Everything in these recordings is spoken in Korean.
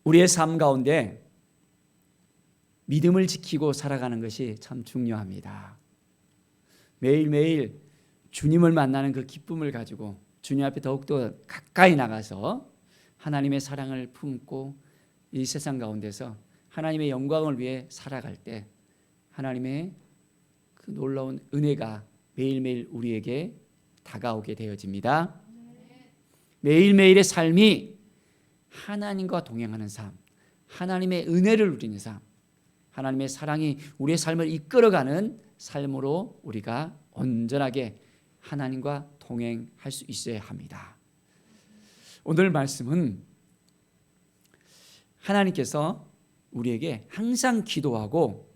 우리의 삶 가운데 믿음을 지키고 살아가는 것이 참 중요합니다. 매일매일 주님을 만나는 그 기쁨을 가지고 주님 앞에 더욱더 가까이 나가서 하나님의 사랑을 품고 이 세상 가운데서 하나님의 영광을 위해 살아갈 때 하나님의 그 놀라운 은혜가 매일매일 우리에게 다가오게 되어집니다. 매일매일의 삶이 하나님과 동행하는 삶, 하나님의 은혜를 누리는 삶, 하나님의 사랑이 우리의 삶을 이끌어가는 삶으로 우리가 온전하게 하나님과 동행할 수 있어야 합니다. 오늘 말씀은 하나님께서 우리에게 항상 기도하고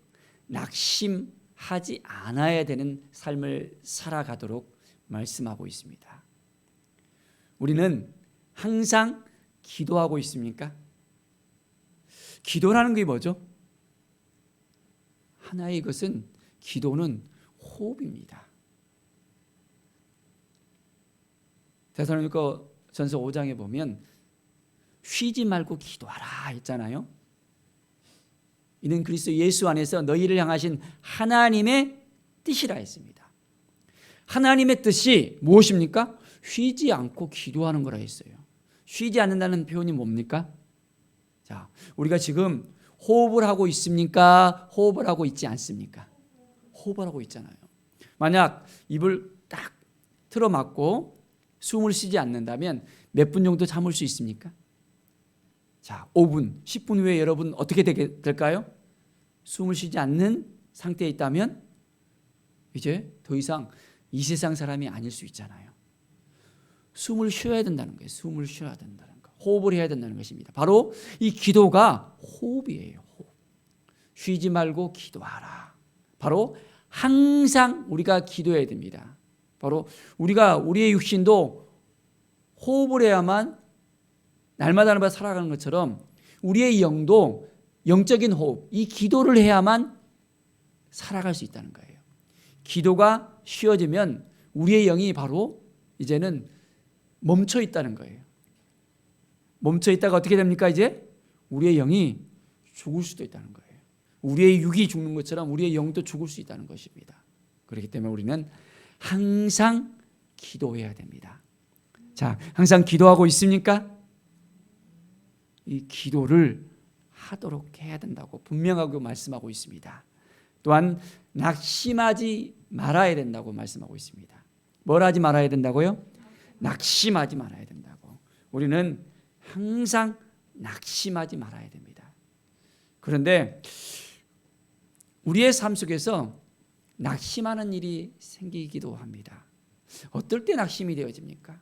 낙심하지 않아야 되는 삶을 살아가도록 말씀하고 있습니다. 우리는 항상 기도하고 있습니까? 기도라는 게 뭐죠? 하나의 것은 기도는 호흡입니다. 데살로니가 전서 5장에 보면 쉬지 말고 기도하라 했잖아요. 이는 그리스도 예수 안에서 너희를 향하신 하나님의 뜻이라 했습니다. 하나님의 뜻이 무엇입니까? 쉬지 않고 기도하는 거라 했어요. 쉬지 않는다는 표현이 뭡니까? 자, 우리가 지금 호흡을 하고 있습니까? 호흡을 하고 있지 않습니까? 호흡을 하고 있잖아요. 만약 입을 딱 틀어막고 숨을 쉬지 않는다면 몇 분 정도 참을 수 있습니까? 자, 5분, 10분 후에 여러분 어떻게 될까요? 숨을 쉬지 않는 상태에 있다면 이제 더 이상 이 세상 사람이 아닐 수 있잖아요. 숨을 쉬어야 된다는 거예요. 숨을 쉬어야 된다는 거. 호흡을 해야 된다는 것입니다. 바로 이 기도가 호흡이에요. 호흡. 쉬지 말고 기도하라. 바로 항상 우리가 기도해야 됩니다. 바로 우리의 육신도 호흡을 해야만 날마다 살아가는 것처럼 우리의 영도 영적인 호흡, 이 기도를 해야만 살아갈 수 있다는 거예요. 기도가 쉬어지면 우리의 영이 바로 이제는 멈춰 있다는 거예요. 멈춰 있다가 어떻게 됩니까? 이제 우리의 영이 죽을 수도 있다는 거예요. 우리의 육이 죽는 것처럼 우리의 영도 죽을 수 있다는 것입니다. 그렇기 때문에 우리는 항상 기도해야 됩니다. 자, 항상 기도하고 있습니까? 이 기도를 하도록 해야 된다고 분명하게 말씀하고 있습니다. 또한 낙심하지 말아야 된다고 말씀하고 있습니다. 뭘 하지 말아야 된다고요? 낙심하지 말아야 된다고. 우리는 항상 낙심하지 말아야 됩니다. 그런데 우리의 삶 속에서 낙심하는 일이 생기기도 합니다. 어떨 때 낙심이 되어집니까?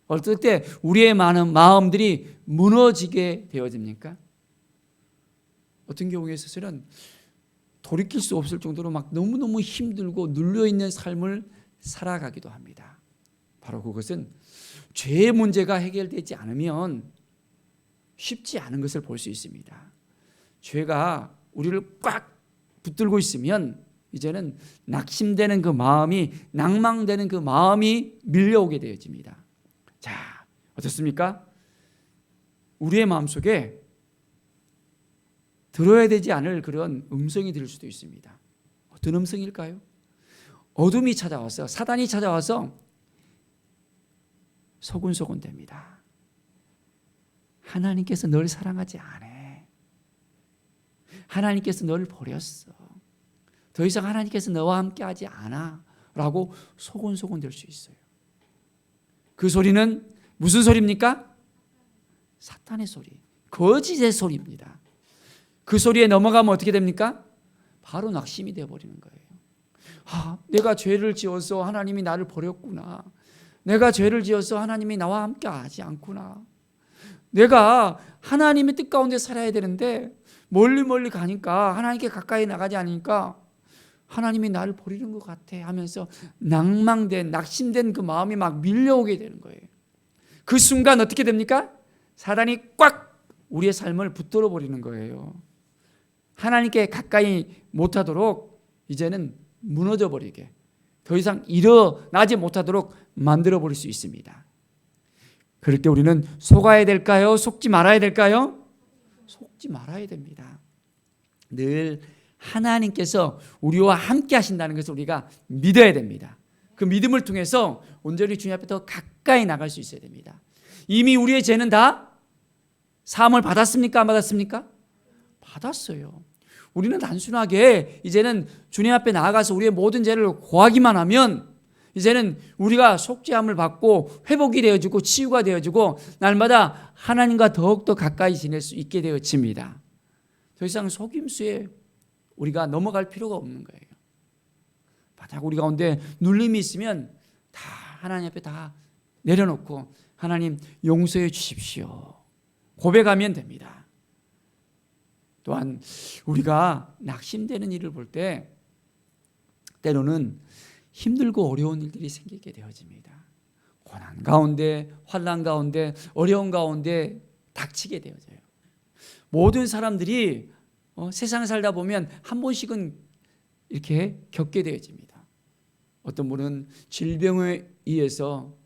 어떨 때 우리의 많은 마음들이 무너지게 되어집니까? 어떤 경우에 있어서는 돌이킬 수 없을 정도로 막 너무너무 힘들고 눌려있는 삶을 살아가기도 합니다. 바로 그것은 죄의 문제가 해결되지 않으면 쉽지 않은 것을 볼 수 있습니다. 죄가 우리를 꽉 붙들고 있으면 이제는 낙심되는 그 마음이, 낭망되는 그 마음이 밀려오게 되어집니다. 자, 어떻습니까? 우리의 마음속에 들어야 되지 않을 그런 음성이 들을 수도 있습니다. 어떤 음성일까요? 어둠이 찾아와서, 사단이 찾아와서 소곤소곤 됩니다. 하나님께서 널 사랑하지 않아. 하나님께서 너를 버렸어. 더 이상 하나님께서 너와 함께하지 않아 라고 소곤소곤 될 수 있어요. 그 소리는 무슨 소리입니까? 사탄의 소리, 거짓의 소리입니다. 그 소리에 넘어가면 어떻게 됩니까? 바로 낙심이 되어버리는 거예요. 내가 죄를 지어서 하나님이 나를 버렸구나. 내가 죄를 지어서 하나님이 나와 함께하지 않구나. 내가 하나님의 뜻 가운데 살아야 되는데 멀리 가니까, 하나님께 가까이 나가지 않으니까 하나님이 나를 버리는 것 같아 하면서 낭망된, 낙심된 그 마음이 막 밀려오게 되는 거예요. 그 순간 어떻게 됩니까? 사단이 꽉 우리의 삶을 붙들어 버리는 거예요. 하나님께 가까이 못하도록 이제는 무너져 버리게, 더 이상 일어나지 못하도록 만들어 버릴 수 있습니다. 그럴 때 우리는 속아야 될까요? 속지 말아야 될까요? 죽지 말아야 됩니다. 늘 하나님께서 우리와 함께 하신다는 것을 우리가 믿어야 됩니다. 그 믿음을 통해서 온전히 주님 앞에 더 가까이 나갈 수 있어야 됩니다. 이미 우리의 죄는 다 사함을 받았습니까? 안 받았습니까? 받았어요. 우리는 단순하게 이제는 주님 앞에 나아가서 우리의 모든 죄를 고하기만 하면 이제는 우리가 속죄함을 받고 회복이 되어지고 치유가 되어지고 날마다 하나님과 더욱더 가까이 지낼 수 있게 되어집니다. 더 이상 속임수에 우리가 넘어갈 필요가 없는 거예요. 만약 우리 가운데 눌림이 있으면 다 하나님 앞에 다 내려놓고 하나님 용서해 주십시오. 고백하면 됩니다. 또한 우리가 낙심되는 일을 볼 때 때로는 힘들고 어려운 일들이 생기게 되어집니다. 고난 가운데, 환난 가운데, 어려운 가운데 닥치게 되어져요. 모든 사람들이 세상 살다 보면 한 번씩은 이렇게 겪게 되어집니다. 어떤 분은 질병에 의해서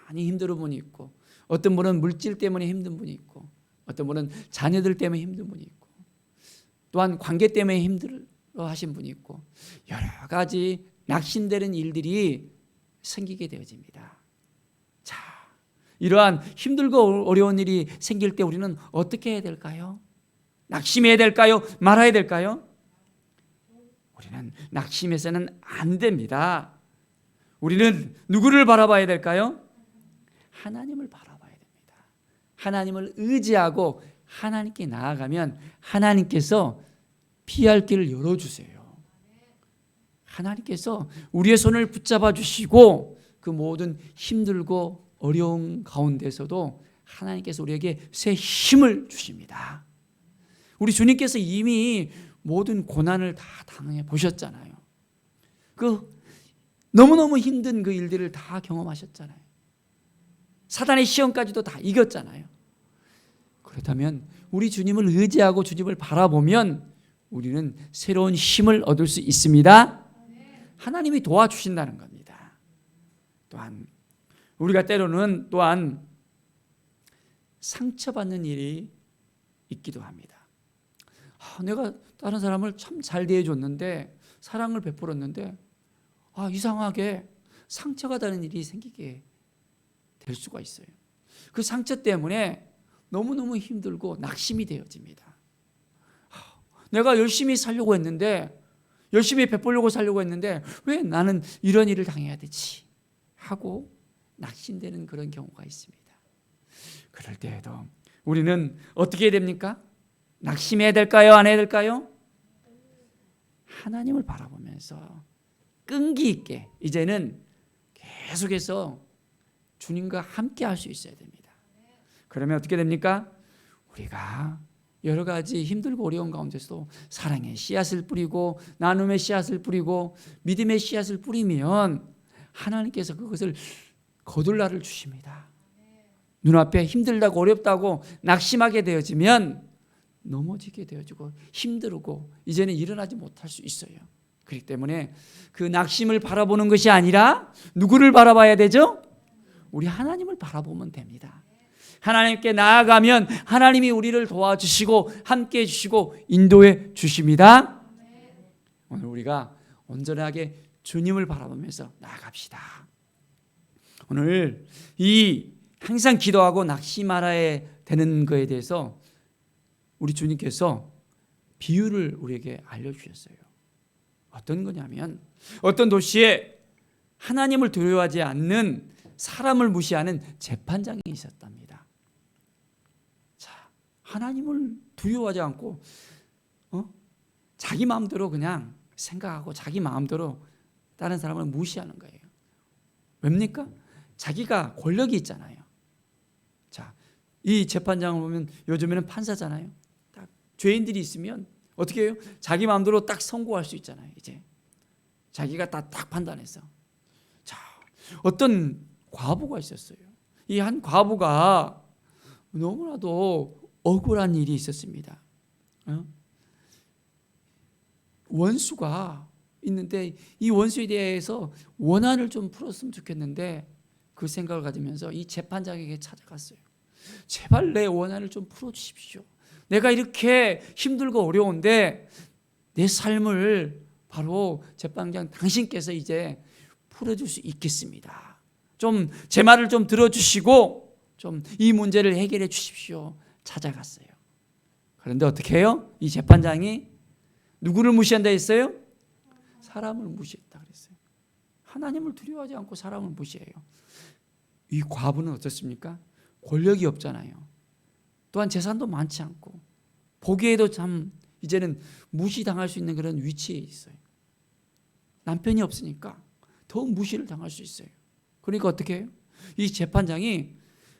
많이 힘든 분이 있고, 어떤 분은 물질 때문에 힘든 분이 있고, 어떤 분은 자녀들 때문에 힘든 분이 있고, 또한 관계 때문에 힘들어 하신 분이 있고, 여러 가지 낙심되는 일들이 생기게 되어집니다. 자, 이러한 힘들고 어려운 일이 생길 때 우리는 어떻게 해야 될까요? 낙심해야 될까요? 말아야 될까요? 우리는 낙심해서는 안 됩니다. 우리는 누구를 바라봐야 될까요? 하나님을 바라봐야 됩니다. 하나님을 의지하고 하나님께 나아가면 하나님께서 피할 길을 열어주세요. 하나님께서 우리의 손을 붙잡아 주시고 그 모든 힘들고 어려운 가운데서도 하나님께서 우리에게 새 힘을 주십니다. 우리 주님께서 이미 모든 고난을 다 당해 보셨잖아요. 그 너무너무 힘든 그 일들을 다 경험하셨잖아요. 사단의 시험까지도 다 이겼잖아요. 그렇다면 우리 주님을 의지하고 주님을 바라보면 우리는 새로운 힘을 얻을 수 있습니다. 하나님이 도와주신다는 겁니다. 또한 우리가 때로는 또한 상처받는 일이 있기도 합니다. 내가 다른 사람을 참 잘 대해줬는데 사랑을 베풀었는데 이상하게 상처가 되는 일이 생기게 될 수가 있어요. 그 상처 때문에 너무너무 힘들고 낙심이 되어집니다. 내가 열심히 살려고 했는데 열심히 베풀려고 살려고 했는데 왜 나는 이런 일을 당해야 되지? 하고 낙심되는 그런 경우가 있습니다. 그럴 때에도 우리는 어떻게 해야 됩니까? 낙심해야 될까요? 안 해야 될까요? 하나님을 바라보면서 끈기 있게 이제는 계속해서 주님과 함께 할 수 있어야 됩니다. 그러면 어떻게 됩니까? 우리가 여러 가지 힘들고 어려운 가운데서도 사랑의 씨앗을 뿌리고 나눔의 씨앗을 뿌리고 믿음의 씨앗을 뿌리면 하나님께서 그것을 거둘 날을 주십니다. 눈앞에 힘들다고 어렵다고 낙심하게 되어지면 넘어지게 되어지고 힘들고 이제는 일어나지 못할 수 있어요. 그렇기 때문에 그 낙심을 바라보는 것이 아니라 누구를 바라봐야 되죠? 우리 하나님을 바라보면 됩니다. 하나님께 나아가면 하나님이 우리를 도와주시고 함께해 주시고 인도해 주십니다. 오늘 우리가 온전하게 주님을 바라보면서 나아갑시다. 오늘 이 항상 기도하고 낙심 말아야 되는 것에 대해서 우리 주님께서 비유를 우리에게 알려주셨어요. 어떤 거냐면 어떤 도시에 하나님을 두려워하지 않는 사람을 무시하는 재판장이 있었답니다. 자, 하나님을 두려워하지 않고 자기 마음대로 그냥 생각하고 자기 마음대로 다른 사람을 무시하는 거예요. 왜입니까? 자기가 권력이 있잖아요. 자, 이 재판장을 보면 요즘에는 판사잖아요. 딱 죄인들이 있으면 어떻게 해요? 자기 마음대로 딱 선고할 수 있잖아요. 이제 자기가 딱 판단해서. 자, 어떤 과부가 있었어요. 이 한 과부가 너무나도 억울한 일이 있었습니다. 원수가 있는데 이 원수에 대해서 원한을 좀 풀었으면 좋겠는데 그 생각을 가지면서 이 재판장에게 찾아갔어요. 제발 내 원한을 좀 풀어주십시오. 내가 이렇게 힘들고 어려운데 내 삶을 바로 재판장 당신께서 이제 풀어줄 수 있겠습니다. 좀 제 말을 좀 들어주시고 좀 이 문제를 해결해 주십시오. 찾아갔어요. 그런데 어떻게 해요? 이 재판장이 누구를 무시한다 했어요? 사람을 무시했다 그랬어요. 하나님을 두려워하지 않고 사람을 무시해요. 이 과부는 어떻습니까? 권력이 없잖아요. 또한 재산도 많지 않고 보기에도 참 이제는 무시당할 수 있는 그런 위치에 있어요. 남편이 없으니까 더 무시를 당할 수 있어요. 그러니까 어떻게 해요? 이 재판장이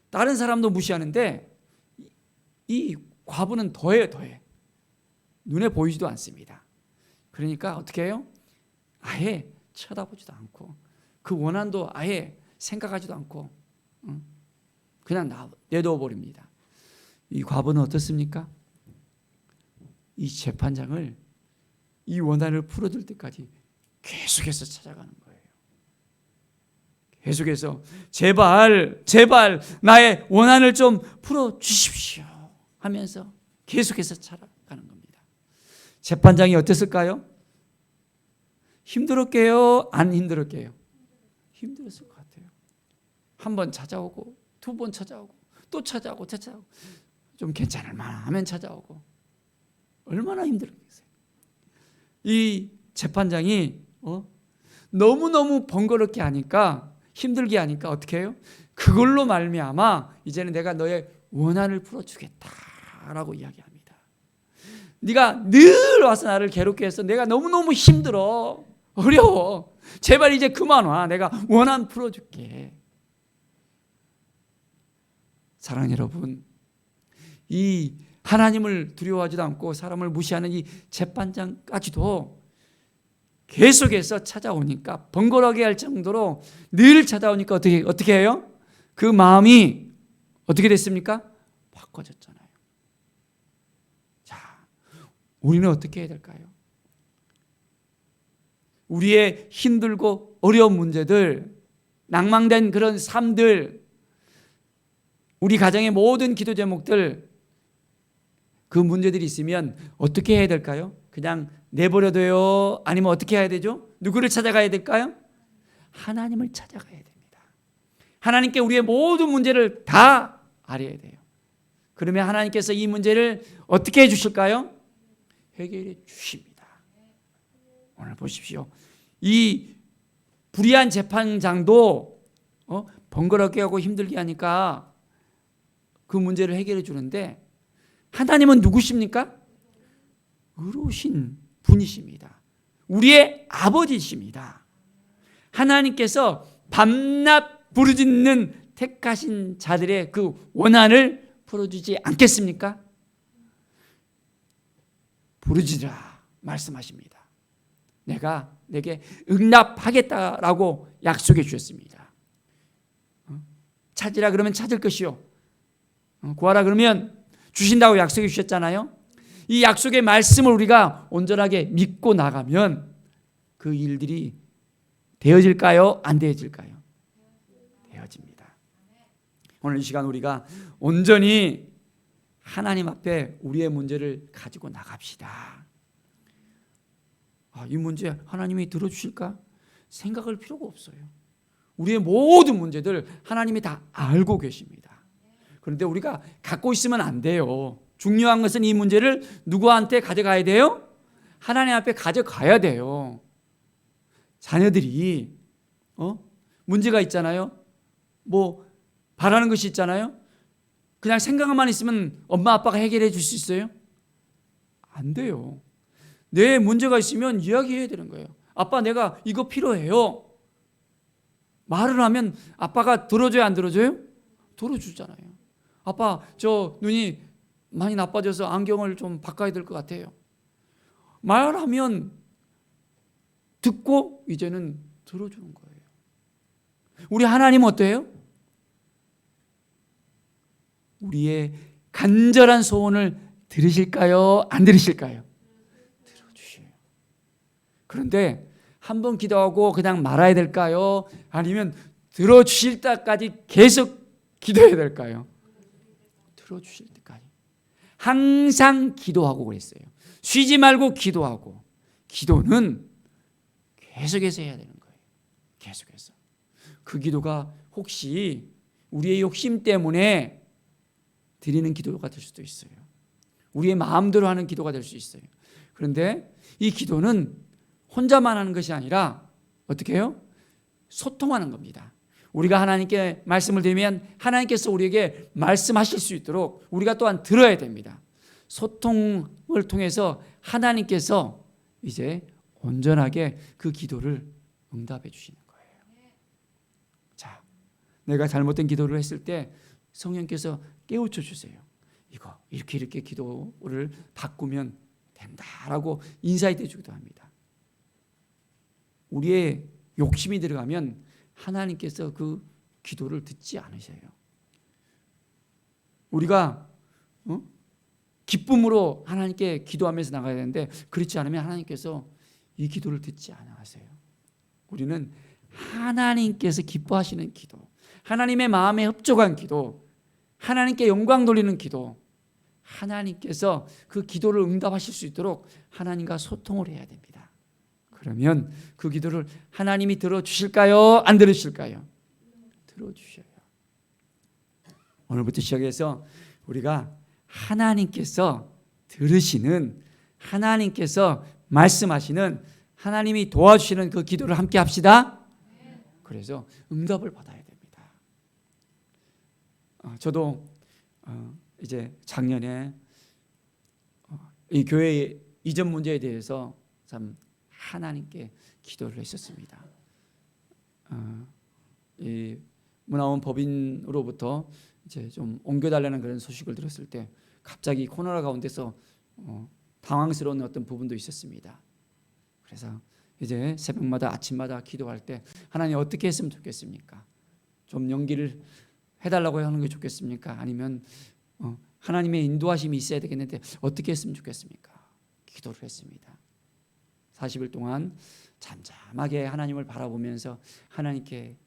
다른 사람도 무시하는데 이 과부는 더해. 눈에 보이지도 않습니다. 그러니까 어떻게 해요? 아예 쳐다보지도 않고 그 원한도 아예 생각하지도 않고 그냥 내둬 버립니다. 이 과부는 어떻습니까? 이 재판장을 이 원한을 풀어줄 때까지 계속해서 찾아가는 거예요. 계속해서 제발 나의 원한을 좀 풀어주십시오 하면서 계속해서 찾아가는 겁니다. 재판장이 어땠을까요? 힘들었게요? 안 힘들었게요? 힘들었을 것 같아요. 한 번 찾아오고 두 번 찾아오고 또 찾아오고 좀 괜찮을 만하면 찾아오고 얼마나 힘들었겠어요. 이 재판장이 너무너무 번거롭게 하니까 힘들게 하니까 어떻게 해요? 그걸로 말미암아 이제는 내가 너의 원한을 풀어주겠다라고 이야기합니다. 네가 늘 와서 나를 괴롭게 해서 내가 너무너무 힘들어 어려워 제발 이제 그만 와 내가 원한 풀어줄게. 사랑하는 여러분, 이 하나님을 두려워하지도 않고 사람을 무시하는 이 재판장까지도 계속해서 찾아오니까 번거롭게 할 정도로 늘 찾아오니까 어떻게 해요? 그 마음이 어떻게 됐습니까? 바꿔졌잖아요. 자, 우리는 어떻게 해야 될까요? 우리의 힘들고 어려운 문제들, 낭망된 그런 삶들, 우리 가정의 모든 기도 제목들, 그 문제들이 있으면 어떻게 해야 될까요? 그냥 내버려둬요? 아니면 어떻게 해야 되죠? 누구를 찾아가야 될까요? 하나님을 찾아가야 됩니다. 하나님께 우리의 모든 문제를 다 알아야 돼요. 그러면 하나님께서 이 문제를 어떻게 해주실까요? 해결해 주십니다. 오늘 보십시오. 이 불의한 재판장도 번거롭게 하고 힘들게 하니까 그 문제를 해결해 주는데 하나님은 누구십니까? 의로우신 분이십니다. 우리의 아버지십니다. 하나님께서 밤낮 부르짖는 택하신 자들의 그 원한을 풀어주지 않겠습니까? 부르짖으라 말씀하십니다. 내가 내게 응답하겠다라고 약속해 주셨습니다. 찾으라 그러면 찾을 것이요 구하라 그러면 주신다고 약속해 주셨잖아요. 이 약속의 말씀을 우리가 온전하게 믿고 나가면 그 일들이 되어질까요? 안 되어질까요? 되어집니다. 오늘 이 시간 우리가 온전히 하나님 앞에 우리의 문제를 가지고 나갑시다. 이 문제 하나님이 들어주실까? 생각할 필요가 없어요. 우리의 모든 문제들 하나님이 다 알고 계십니다. 그런데 우리가 갖고 있으면 안 돼요. 중요한 것은 이 문제를 누구한테 가져가야 돼요? 하나님 앞에 가져가야 돼요. 자녀들이 문제가 있잖아요. 뭐 바라는 것이 있잖아요. 그냥 생각만 있으면 엄마 아빠가 해결해 줄 수 있어요? 안 돼요. 내 문제가 있으면 이야기해야 되는 거예요. 아빠 내가 이거 필요해요. 말을 하면 아빠가 들어줘요 안 들어줘요? 들어주잖아요. 아빠 저 눈이 많이 나빠져서 안경을 좀 바꿔야 될 것 같아요. 말하면 듣고 이제는 들어주는 거예요. 우리 하나님은 어때요? 우리의 간절한 소원을 들으실까요? 안 들으실까요? 들어주셔요. 그런데 한 번 기도하고 그냥 말아야 될까요? 아니면 들어주실 때까지 계속 기도해야 될까요? 들어주실 때까지. 항상 기도하고 그랬어요. 쉬지 말고 기도하고. 기도는 계속해서 해야 되는 거예요. 계속해서. 그 기도가 혹시 우리의 욕심 때문에 드리는 기도가 될 수도 있어요. 우리의 마음대로 하는 기도가 될 수 있어요. 그런데 이 기도는 혼자만 하는 것이 아니라 어떻게 해요? 소통하는 겁니다. 우리가 하나님께 말씀을 드리면 하나님께서 우리에게 말씀하실 수 있도록 우리가 또한 들어야 됩니다. 소통을 통해서 하나님께서 이제 온전하게 그 기도를 응답해 주시는 거예요. 자, 내가 잘못된 기도를 했을 때 성령께서 깨우쳐 주세요. 이거 이렇게 기도를 바꾸면 된다라고 인사이트 주기도 합니다. 우리의 욕심이 들어가면 하나님께서 그 기도를 듣지 않으셔요. 우리가 기쁨으로 하나님께 기도하면서 나가야 되는데 그렇지 않으면 하나님께서 이 기도를 듣지 않으세요. 우리는 하나님께서 기뻐하시는 기도, 하나님의 마음에 협족한 기도, 하나님께 영광 돌리는 기도, 하나님께서 그 기도를 응답하실 수 있도록 하나님과 소통을 해야 됩니다. 그러면 그 기도를 하나님이 들어주실까요? 안 들으실까요? 들어주셔요. 오늘부터 시작해서 우리가 하나님께서 들으시는, 하나님께서 말씀하시는, 하나님이 도와주시는 그 기도를 함께 합시다. 그래서 응답을 받아야 됩니다. 저도 이제 작년에 이 교회 이전 문제에 대해서 참 하나님께 기도를 했었습니다. 이 문화원 법인으로부터 이제 좀 옮겨달라는 그런 소식을 들었을 때 갑자기 코로나 가운데서 당황스러운 어떤 부분도 있었습니다. 그래서 이제 새벽마다 아침마다 기도할 때 하나님 어떻게 했으면 좋겠습니까? 좀 연기를 해달라고 하는 게 좋겠습니까? 아니면 하나님의 인도하심이 있어야 되겠는데 어떻게 했으면 좋겠습니까? 기도를 했습니다. 40일 동안 잠잠하게 하나님을 바라보면서 하나님께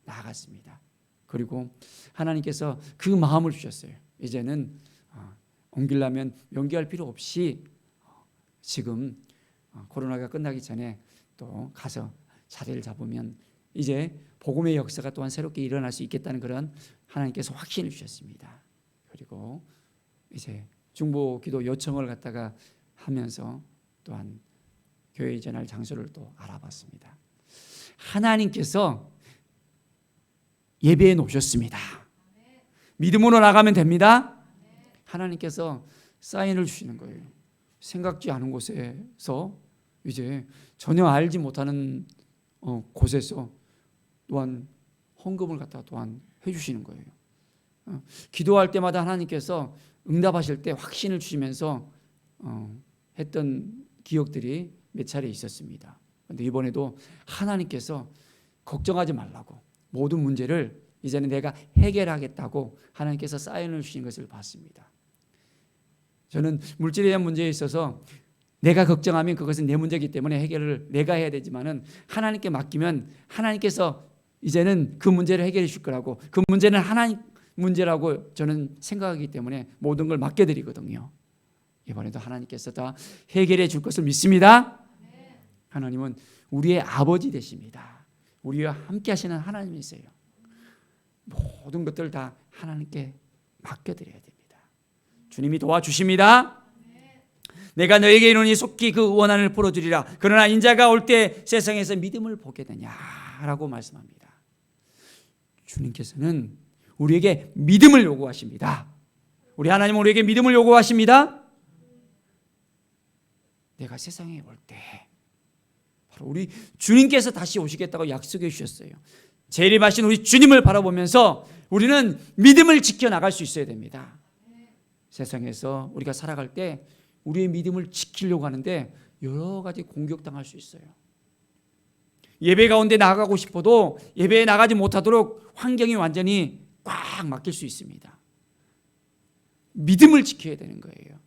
나아갔습니다. 그리고 하나님께서 그 마음을 주셨어요. 이제는 옮기려면 연기할 필요 없이 지금 코로나가 끝나기 전에 또 가서 자리를 잡으면 이제 복음의 역사가 또한 새롭게 일어날 수 있겠다는 그런 하나님께서 확신을 주셨습니다. 그리고 이제 중보 기도 요청을 갖다가 하면서 또한 교회 이전할 장소를 또 알아봤습니다. 하나님께서 예배해 놓으셨습니다. 믿음으로 나가면 됩니다. 하나님께서 사인을 주시는 거예요. 생각지 않은 곳에서 이제 전혀 알지 못하는 곳에서 또한 헌금을 갖다가 또한 해주시는 거예요. 기도할 때마다 하나님께서 응답하실 때 확신을 주시면서 했던 기억들이 몇 차례 있었습니다. 그런데 이번에도 하나님께서 걱정하지 말라고 모든 문제를 이제는 내가 해결하겠다고 하나님께서 사인을 주신 것을 봤습니다. 저는 물질에 대한 문제에 있어서 내가 걱정하면 그것은 내 문제이기 때문에 해결을 내가 해야 되지만은 하나님께 맡기면 하나님께서 이제는 그 문제를 해결해 줄 거라고, 그 문제는 하나님 문제라고 저는 생각하기 때문에 모든 걸 맡겨드리거든요. 이번에도 하나님께서 다 해결해 줄 것을 믿습니다. 하나님은 우리의 아버지 되십니다. 우리와 함께 하시는 하나님이세요. 모든 것들 다 하나님께 맡겨드려야 됩니다. 주님이 도와주십니다. 내가 너에게 이르노니 속히 그 원한을 풀어주리라. 그러나 인자가 올 때 세상에서 믿음을 보게 되냐라고 말씀합니다. 주님께서는 우리에게 믿음을 요구하십니다. 우리 하나님은 우리에게 믿음을 요구하십니다. 내가 세상에 올 때 바로 우리 주님께서 다시 오시겠다고 약속해 주셨어요. 재림하신 우리 주님을 바라보면서 우리는 믿음을 지켜나갈 수 있어야 됩니다. 세상에서 우리가 살아갈 때 우리의 믿음을 지키려고 하는데 여러 가지 공격당할 수 있어요. 예배 가운데 나가고 싶어도 예배에 나가지 못하도록 환경이 완전히 꽉 막힐 수 있습니다. 믿음을 지켜야 되는 거예요.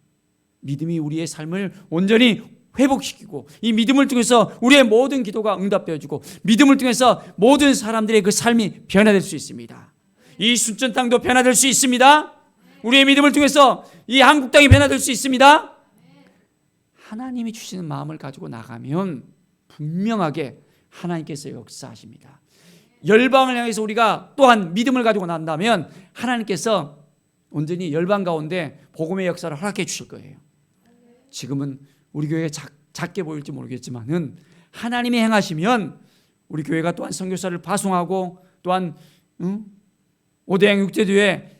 믿음이 우리의 삶을 온전히 회복시키고 이 믿음을 통해서 우리의 모든 기도가 응답되어지고 믿음을 통해서 모든 사람들의 그 삶이 변화될 수 있습니다. 이 순천 땅도 변화될 수 있습니다. 우리의 믿음을 통해서 이 한국 땅이 변화될 수 있습니다. 하나님이 주시는 마음을 가지고 나가면 분명하게 하나님께서 역사하십니다. 열방을 향해서 우리가 또한 믿음을 가지고 난다면 하나님께서 온전히 열방 가운데 복음의 역사를 허락해 주실 거예요. 지금은 우리 교회가 작게 보일지 모르겠지만은 하나님이 행하시면 우리 교회가 또한 선교사를 파송하고 또한 5대양 6대교회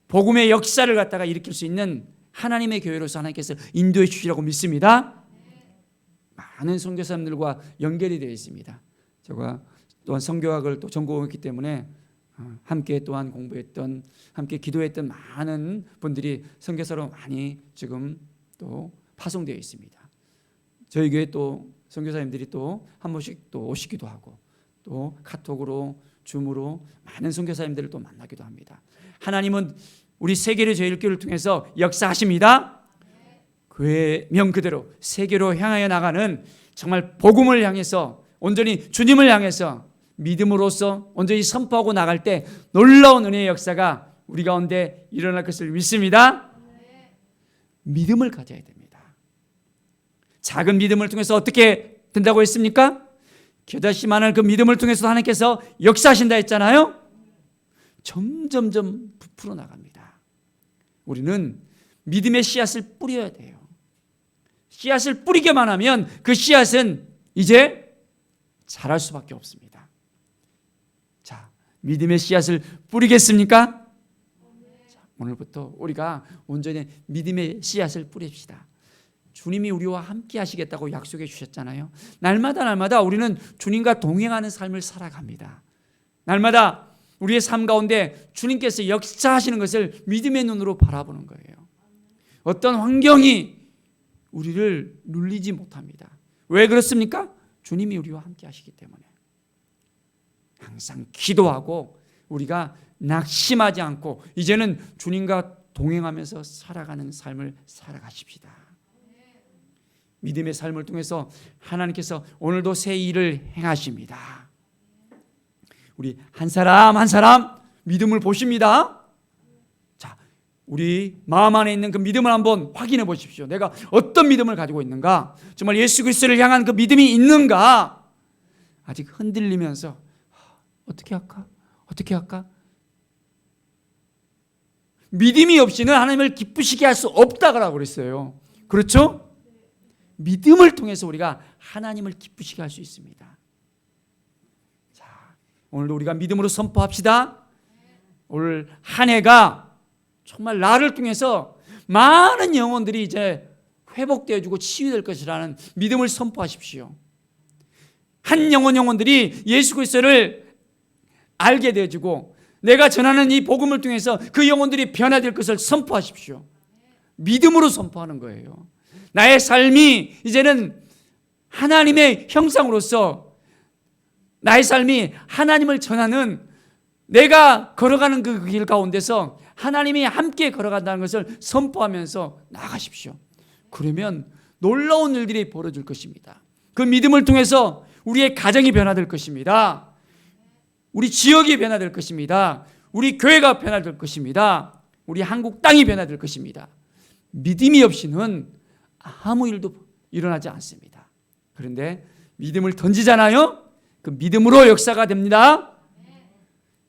복음의 역사를 갖다가 일으킬 수 있는 하나님의 교회로서 하나님께서 인도해 주시라고 믿습니다. 많은 선교사님들과 연결이 되어 있습니다. 제가 또한 선교학을 또 전공했기 때문에 함께 또한 공부했던, 함께 기도했던 많은 분들이 선교사로 많이 지금 또 파송되어 있습니다. 저희 교회 또 선교사님들이 또 한 번씩 또 오시기도 하고 또 카톡으로 줌으로 많은 선교사님들을 또 만나기도 합니다. 하나님은 우리 세계를 제일교회를 통해서 역사하십니다. 교회명 그대로 세계로 향하여 나가는 정말 복음을 향해서 온전히 주님을 향해서 믿음으로써 온전히 선포하고 나갈 때 놀라운 은혜의 역사가 우리 가운데 일어날 것을 믿습니다. 믿음을 가져야 됩니다. 작은 믿음을 통해서 어떻게 된다고 했습니까? 겨자씨만한 그 믿음을 통해서 하나님께서 역사하신다 했잖아요. 점점점 부풀어 나갑니다. 우리는 믿음의 씨앗을 뿌려야 돼요. 씨앗을 뿌리게만 하면 그 씨앗은 이제 자랄 수밖에 없습니다. 자, 믿음의 씨앗을 뿌리겠습니까? 자, 오늘부터 우리가 온전히 믿음의 씨앗을 뿌립시다. 주님이 우리와 함께 하시겠다고 약속해 주셨잖아요. 날마다 우리는 주님과 동행하는 삶을 살아갑니다. 날마다 우리의 삶 가운데 주님께서 역사하시는 것을 믿음의 눈으로 바라보는 거예요. 어떤 환경이 우리를 눌리지 못합니다. 왜 그렇습니까? 주님이 우리와 함께 하시기 때문에. 항상 기도하고 우리가 낙심하지 않고 이제는 주님과 동행하면서 살아가는 삶을 살아가십시다. 믿음의 삶을 통해서 하나님께서 오늘도 새 일을 행하십니다. 우리 한 사람 한 사람 믿음을 보십니다. 자, 우리 마음 안에 있는 그 믿음을 한번 확인해 보십시오. 내가 어떤 믿음을 가지고 있는가? 정말 예수 그리스도를 향한 그 믿음이 있는가? 아직 흔들리면서 어떻게 할까? 어떻게 할까? 믿음이 없이는 하나님을 기쁘시게 할 수 없다고 그랬어요. 그렇죠? 믿음을 통해서 우리가 하나님을 기쁘시게 할 수 있습니다. 자, 오늘도 우리가 믿음으로 선포합시다. 오늘 한 해가 정말 나를 통해서 많은 영혼들이 이제 회복되어지고 치유될 것이라는 믿음을 선포하십시오. 한 영혼들이 예수 그리스도를 알게 되어지고 내가 전하는 이 복음을 통해서 그 영혼들이 변화될 것을 선포하십시오. 믿음으로 선포하는 거예요. 나의 삶이 이제는 하나님의 형상으로서 나의 삶이 하나님을 전하는 내가 걸어가는 그 길 가운데서 하나님이 함께 걸어간다는 것을 선포하면서 나가십시오. 그러면 놀라운 일들이 벌어질 것입니다. 그 믿음을 통해서 우리의 가정이 변화될 것입니다. 우리 지역이 변화될 것입니다. 우리 교회가 변화될 것입니다. 우리 한국 땅이 변화될 것입니다. 믿음이 없이는 아무 일도 일어나지 않습니다. 그런데 믿음을 던지잖아요. 그 믿음으로 역사가 됩니다.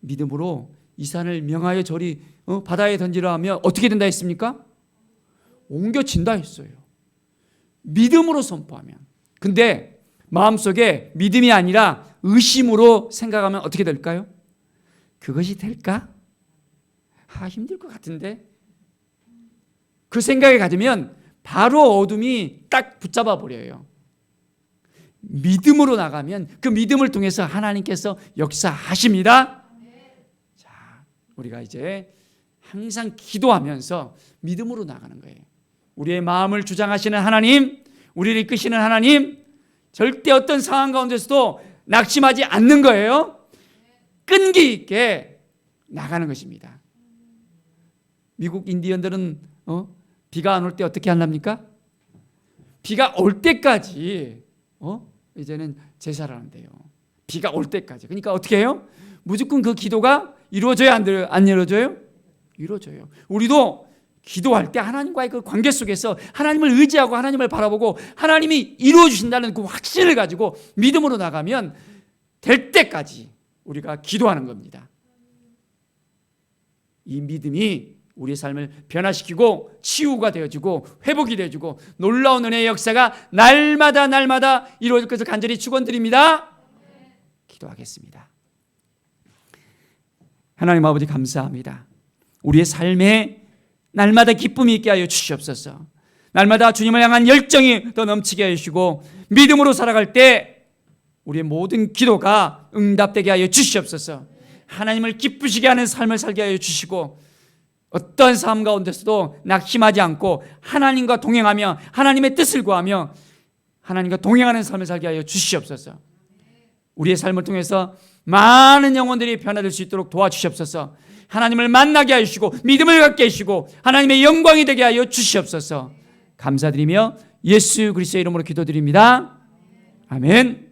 믿음으로 이 산을 명하여 저리 바다에 던지라 하면 어떻게 된다 했습니까? 옮겨진다 했어요. 믿음으로 선포하면. 근데 마음속에 믿음이 아니라 의심으로 생각하면 어떻게 될까요? 그것이 될까? 힘들 것 같은데. 그 생각이 가지면 바로 어둠이 딱 붙잡아 버려요. 믿음으로 나가면 그 믿음을 통해서 하나님께서 역사하십니다. 자, 우리가 이제 항상 기도하면서 믿음으로 나가는 거예요. 우리의 마음을 주장하시는 하나님, 우리를 이끄시는 하나님, 절대 어떤 상황 가운데서도 낙심하지 않는 거예요. 끈기 있게 나가는 것입니다. 미국 인디언들은 비가 안 올 때 어떻게 한답니까? 비가 올 때까지 이제는 제사를 한대요. 비가 올 때까지. 그러니까 어떻게 해요? 무조건 그 기도가 이루어져야 안 이루어져요? 이루어져요. 우리도 기도할 때 하나님과의 그 관계 속에서 하나님을 의지하고 하나님을 바라보고 하나님이 이루어 주신다는 그 확신을 가지고 믿음으로 나가면 될 때까지 우리가 기도하는 겁니다. 이 믿음이 우리의 삶을 변화시키고 치유가 되어지고 회복이 되어지고 놀라운 은혜의 역사가 날마다 이루어질 것을 간절히 축원드립니다. 기도하겠습니다. 하나님 아버지 감사합니다. 우리의 삶에 날마다 기쁨이 있게 하여 주시옵소서. 날마다 주님을 향한 열정이 더 넘치게 하시고 믿음으로 살아갈 때 우리의 모든 기도가 응답되게 하여 주시옵소서. 하나님을 기쁘시게 하는 삶을 살게 하여 주시고 어떤 삶 가운데서도 낙심하지 않고 하나님과 동행하며 하나님의 뜻을 구하며 하나님과 동행하는 삶을 살게 하여 주시옵소서. 우리의 삶을 통해서 많은 영혼들이 변화될 수 있도록 도와주시옵소서. 하나님을 만나게 하시고 믿음을 갖게 하시고 하나님의 영광이 되게 하여 주시옵소서. 감사드리며 예수 그리스도의 이름으로 기도드립니다. 아멘.